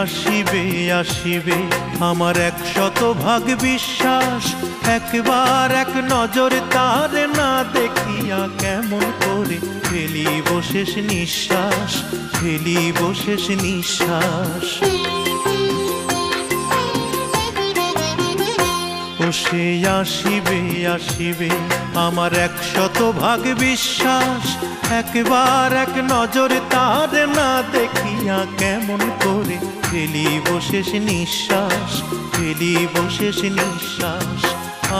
আসিবে আসিবে আমার 100 ভাগ বিশ্বাস, একবার এক নজর তার না দেখিয়া কেমন করে ফেলিব শেষ নিঃশ্বাস, ফেলিব শেষ নিঃশ্বাস। ও সে আসিবে আসিবে আমার 100 ভাগ বিশ্বাস, একবার এক নজর তার না দেখিয়া কেমন করে ফেলিব শেষ নিঃশ্বাস, ফেলিব শেষ নিঃশ্বাস।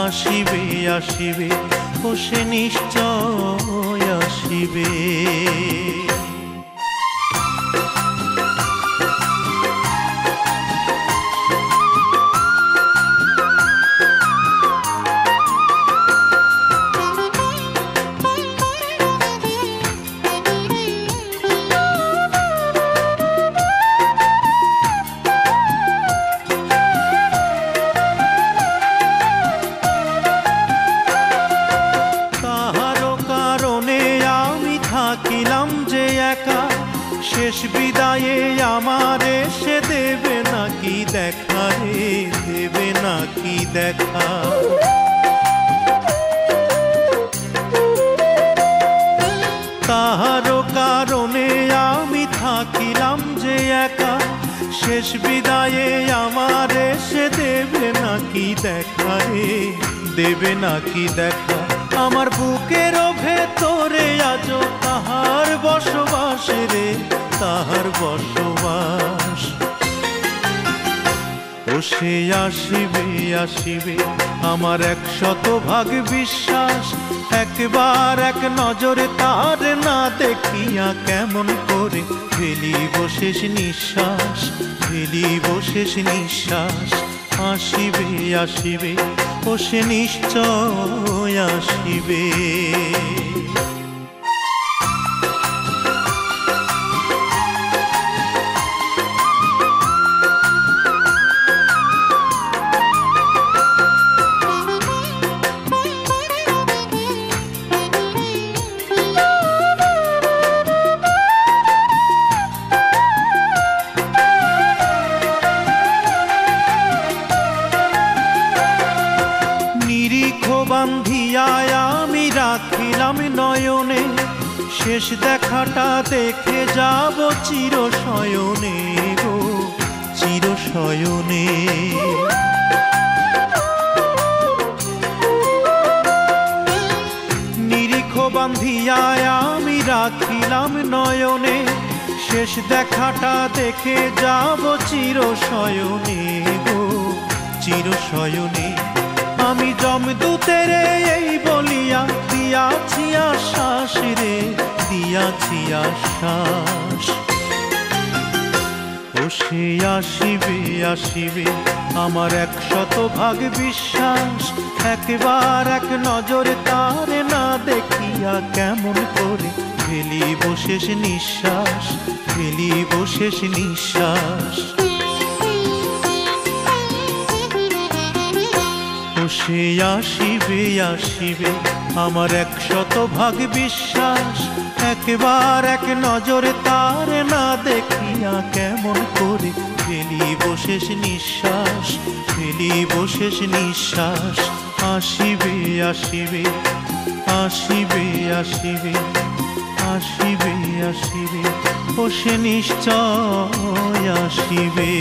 আসিবে আসিবে ও সে নিশ্চয় আসিবে। থাকিলাম যে একা, শেষ বিদায়ে আমারে সে দেবে নাকি দেখা রে, দেবে নাকি দেখা। তাহারও কারণে আমি থাকিলাম যে একা, শেষ বিদায়ে আমারে সে দেবে নাকি দেখা রে, দেবে নাকি দেখা। আমার বুকের ভেতরে আজো তাহার বসবাস রে, তাহার বসবাস। ও সে আসিবে আসিবে আমার 100 ভাগ বিশ্বাস, একবার এক নজরে তার না দেখিয়া কেমন করে ফেলিব শেষ নিঃশ্বাস, ফেলিব শেষ নিঃশ্বাস। আসিবে আসিবে ও সে নিশ্চয় আসিবে। বান্ধিয়া আমি রাখিলাম নয়নে, শেষ দেখাটা দেখে যাব চির শয়নে গো, চির শয়নে। নিরিখ বান্ধিয়া আমি রাখিলাম নয়নে, শেষ দেখাটা দেখে যাব চির শয়নে গো, চির শয়নে। আমি যমদূতের এই বলিয়া দিয়াছি আশ্বাস রে, দিয়াছি আশ্বাস। ও সে আসিবে আসিবে আমার 100 ভাগ বিশ্বাস, একবার এক নজরে তার না দেখিয়া কেমন করে ফেলিব শেষ নিঃশ্বাস, ফেলিব শেষ নিঃশ্বাস। ও সে আসিবে আসিবে আমার 100 ভাগ বিশ্বাস, একবার এক নজরে তার না দেখিয়া কেমন করে ফেলিব শেষ নিঃশ্বাস, ফেলিব শেষ নিঃশ্বাস। আসিবে আসিবে আসিবে আসিবে আসিবে আসিবে ও সে নিশ্চয় আসিবে।